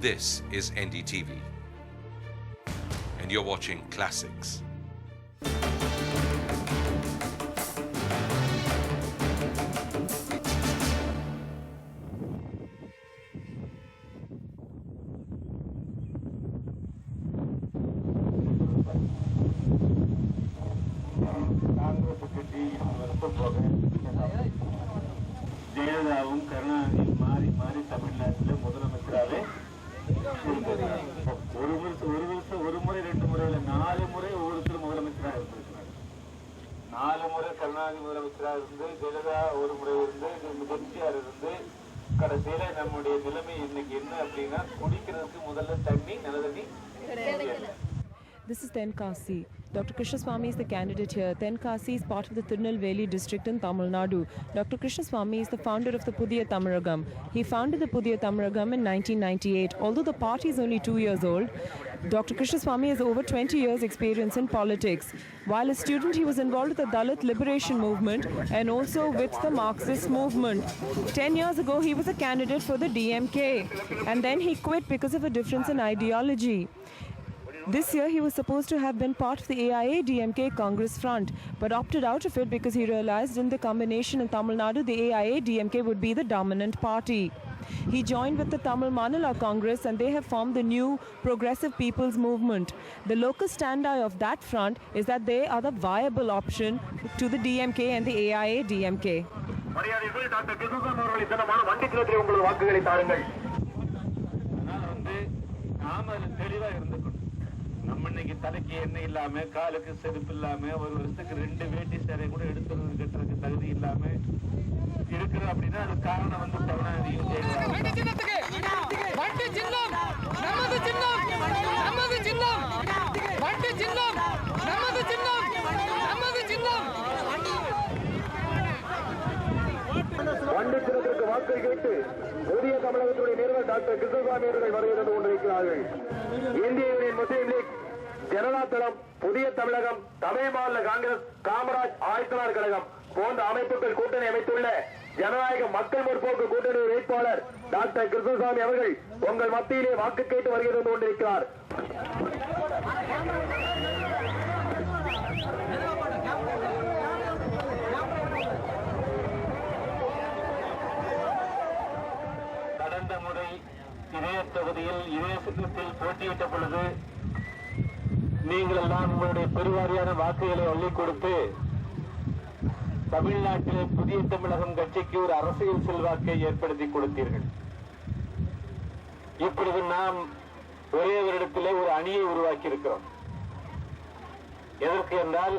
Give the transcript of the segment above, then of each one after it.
This is NDTV, and you're watching Classics. ஜெயலலிதாவும் கருணாநிதியும் மாறி மாறி தமிழ்நாட்டில் முதலமைச்சராகவே ஒரு முறை 2 முறை இல்ல 4 முறை ஒவ்வொருத்தரும் முதலமைச்சராக இருந்திருக்கிறார். 4 முறை கருணாநிதி முதலமைச்சராக இருந்து, ஜெயலலிதா ஒரு முறை இருந்து, எம்ஜிஆர் இருந்து, கடைசியில நம்முடைய நிலைமை இன்னைக்கு என்ன அப்படின்னா குடிக்கிறதுக்கு முதல்ல தண்ணி, நல்ல தண்ணி. This is Tenkasi. Dr. Krishna Swamy is the candidate here. Tenkasi is part of the Tirunelveli district in Tamil Nadu. Dr. Krishna Swamy is the founder of the Pudhiya Tamizhagam. He founded the Pudhiya Tamizhagam in 1998. Although the party is only 2 years old, Dr. Krishna Swamy has over 20 years experience in politics. While a student, he was involved with the Dalit liberation movement and also with the Marxist movement. 10 years ago, he was a candidate for the DMK, and then he quit because of a difference in ideology. This year, he was supposed to have been part of the AIA-DMK Congress front, but opted out of it because he realized in the combination in Tamil Nadu, the AIA-DMK would be the dominant party. He joined with the Tamil Manila Congress, and they have formed the new Progressive People's Movement. The local stand-eye of that front is that they are the viable option to the DMK and the AIA-DMK. நம்ம இன்னைக்கு தலைக்கு எண்ணெய் இல்லாம, காலுக்கு செருப்பு இல்லாம, ஒரு வருஷத்துக்கு 2 வேட்டி சேரை கூட எடுத்துறது கட்டுறதுக்கு தகுதி இல்லாம இருக்கிறது அப்படின்னா அது காரணம் வந்து கருணாநிதியும் வண்டிச்சின்னத்திற்கு வாக்கு கேட்டு புதிய தமிழகத்துடைய நிறுவனர் டாக்டர் கிருஷ்ணசாமி அவர்கள் வருகை தந்து கொண்டிருக்கிறார்கள். இந்திய யூனியன் முஸ்லீம் லீக், ஜனதா தளம், புதிய தமிழகம், தமிழ் மாநில காங்கிரஸ், காமராஜ் ஆயத்தனார் கழகம் போன்ற அமைப்புகள் கூட்டணி அமைத்துள்ள ஜனநாயக மக்கள் முற்போக்கு கூட்டணி வேட்பாளர் டாக்டர் கிருஷ்ணசாமி அவர்கள் உங்கள் மத்தியிலே வாக்கு கேட்டு வருகை தந்து கொண்டிருக்கிறார். கடந்த முறை இதே தொகுதியில் இதே சின்னத்தில் போட்டியிட்ட பொழுது நீங்கள் எல்லாம் உங்களுடைய பெருவாரியான வாக்குகளை அள்ளிக் கொடுத்து தமிழ்நாட்டிலே புதிய தமிழகம் கட்சிக்கு ஒரு அரசியல் செல்வாக்கை ஏற்படுத்தி கொடுத்தீர்கள். இப்பொழுது நாம் ஒரே வருடத்திலே ஒரு அணியை உருவாக்கி இருக்கிறோம். எதற்கு என்றால்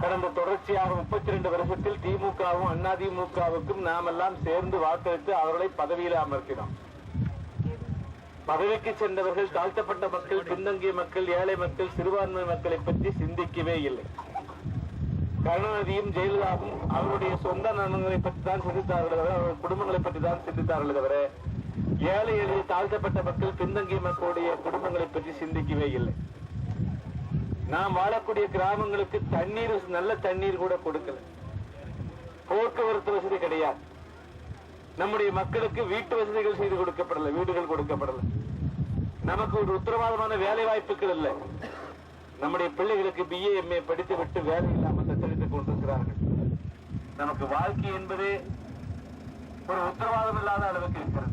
கடந்த தொடர்ச்சியாக 32 வருஷத்தில் திமுகவும் அதிமுகவுக்கும் நாம் எல்லாம் சேர்ந்து வாக்களித்து அவர்களை பதவியில் அமர்த்தினோம். பதவிக்கு சென்றவர்கள் தாழ்த்தப்பட்ட மக்கள், பின்தங்கிய மக்கள், ஏழை மக்கள், சிறுபான்மை மக்களை பற்றி சிந்திக்கவே இல்லை. கருணாநிதியும் ஜெயலலிதாவும் அவருடைய சொந்த நலன்களை பற்றி தான் சிந்தித்தார்கள் தவிர, அவர்கள் குடும்பங்களை பற்றி தான் சிந்தித்தார்கள் தவிர ஏழை எளிய தாழ்த்தப்பட்ட மக்கள், பின்தங்கிய மக்களுடைய குடும்பங்களை பற்றி சிந்திக்கவே இல்லை. நாம் வாழக்கூடிய கிராமங்களுக்கு தண்ணீர், நல்ல தண்ணீர் கூட கொடுக்கல. போக்குவரத்து வசதி கிடையாது. நம்முடைய மக்களுக்கு வீட்டு வசதிகள் செய்து கொடுக்கப்படல, வீடுகள் கொடுக்கப்படல. நமக்கு ஒரு உத்தரவாதமான வேலை வாய்ப்புகள் இல்லை. நம்முடைய பிள்ளைகளுக்கு BA MA படித்து விட்டு வேலை இல்லாமல் தத்தெடுத்துக் கொண்டிருக்கிறார்கள். நமக்கு வாழ்க்கை என்பதே ஒரு உத்தரவாதம் இல்லாத அளவுக்கு இருக்கிறது.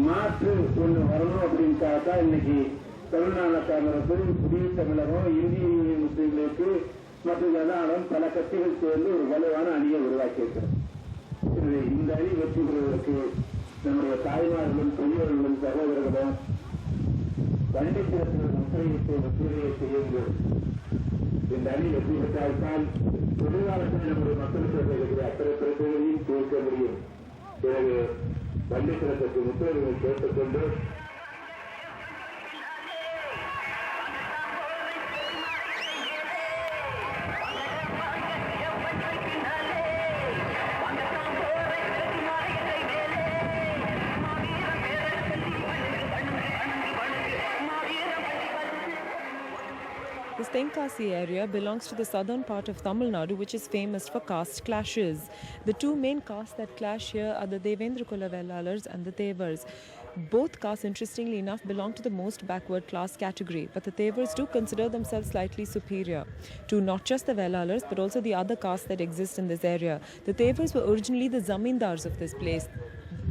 மாற்று ஒண்ணு வரணும் அப்படின்னுக்காக இன்னைக்கு தமிழ்நாடு காங்கிரஸ், புதிய தமிழகம், இந்திய யூனியன் முஸ்லீம் லீக் மற்றும் ஜனதாதளம் பல கட்சிகள் சேர்ந்து ஒரு வலுவான அணியை உருவாக்கி இருக்கிறோம். இந்த அணி வெற்றி பெறுவதற்கு நம்முடைய தாய்மார்களும், பெரியவர்களும், சகோதரர்களும் வண்டிச்சின்னத்தில் முத்திரையிட்டு வெற்றியை செய்யுங்கள். இந்த அணி வெற்றி பெற்றால்தான் எதிர்காலத்தில் நம்முடைய மக்களுக்கு இருக்கிற அத்தனை பிரச்சனைகளையும் தீர்க்க முடியும். பிறகு பள்ளிக்கூடத்திற்கு முக்கியத்துவம் கேட்டுக்கொண்டு This Tenkasi area belongs to the southern part of Tamil Nadu, which is famous for caste clashes. The two main castes that clash here are the Devendra Kula Vellalars and the Tevars. Both castes, interestingly enough, belong to the most backward class category, but the Tevars do consider themselves slightly superior to not just the Vellalars, but also the other castes that exist in this area. The Tevars were originally the zamindars of this place,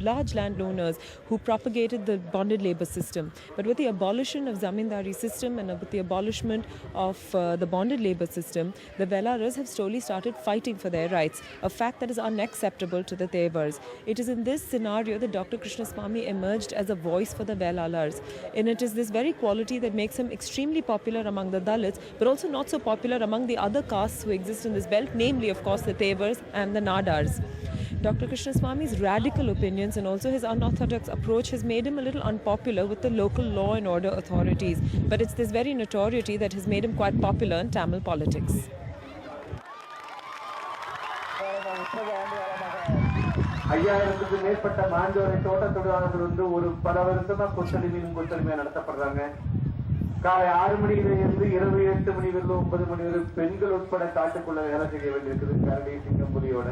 large landowners who propagated the bonded labor system. But with the abolition of zamindari system and with the abolishment of the bonded labor system, the Vellalars have slowly started fighting for their rights, a fact that is unacceptable to the Tevars. It is in this scenario that Dr. Krishnaswamy emerged as a voice for the Vellalars. And it is this very quality that makes him extremely popular among the Dalits, but also not so popular among the other castes who exist in this belt, namely, of course, the Tevars and the Nadars. Dr. Krishnaswamy's radical opinions and also his unorthodox approach has made him a little unpopular with the local law and order authorities. But it's this very notoriety that has made him quite popular in Tamil politics. ஐயாயிரத்துக்கு மேற்பட்ட மாஞ்சோலை தோட்ட தொழிலாளர்கள் வந்து ஒரு பல வருஷமா கொத்தடிமையா நடத்தப்படுறாங்க. காலை 6 மணியில இருந்து இரவு 8 மணி வரை 9 மணி வரை பெண்கள் உட்பட காட்டுக்குள்ள வேலை செய்ய வேண்டியிருக்குது. கரடி சிங்கம்புலியோட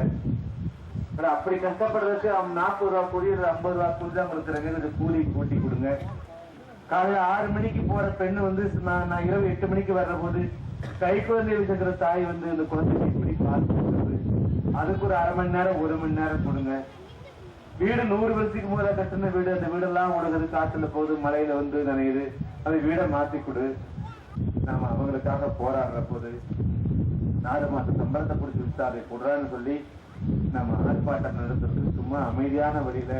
அப்படி கஷ்டப்படுறதுக்கு 40 ரூபா கூலி 50 ரூபா கூலி தான் கொடுக்குறாங்க. கூலி கூட்டி கொடுங்க. காலையில 6 மணிக்கு போற பெண்ணு வந்து நான் இரவு 8 மணிக்கு வர்ற போது கை குழந்தை வச்சுக்கிற தாய் வந்து இந்த குழந்தைக்கு இப்படி பார்த்து அதுக்கு ஒரு 1/2 மணி நேரம் 1 மணி நேரம் கொடுங்க. வீடு 100 வருஷத்துக்கு முதல்ல கட்டின வீடு, அந்த வீடெல்லாம் உடுகுது, காத்துல போகுது, மழையில வந்து நனையுது, அந்த வீடை மாத்தி கொடு. நாம அவங்களுக்காக போராடுற போது 4 மாசம் சம்பளத்தை பிடிச்சி விட்டு அதை கொடுறான்னு சொல்லி நம்ம ஆர்ப்பாட்டம் நடத்துறது சும்மா அமைதியான வழியில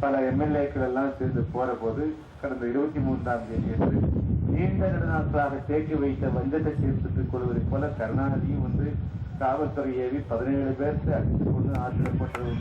பல எம்எல்ஏக்கள் எல்லாம் சேர்ந்து போற போது கடந்த 23ஆம் தேதி என்று நீண்ட நெடுநாட்களாக தேக்கி வைத்த வஞ்சத்தை தீர்த்துக் கொள்வதை போல கருணாநிதியும் வந்து காவல்துறை ஏவி 17 பேருக்கு அடித்துக் கொண்டு ஆசிரியப்பட்டது.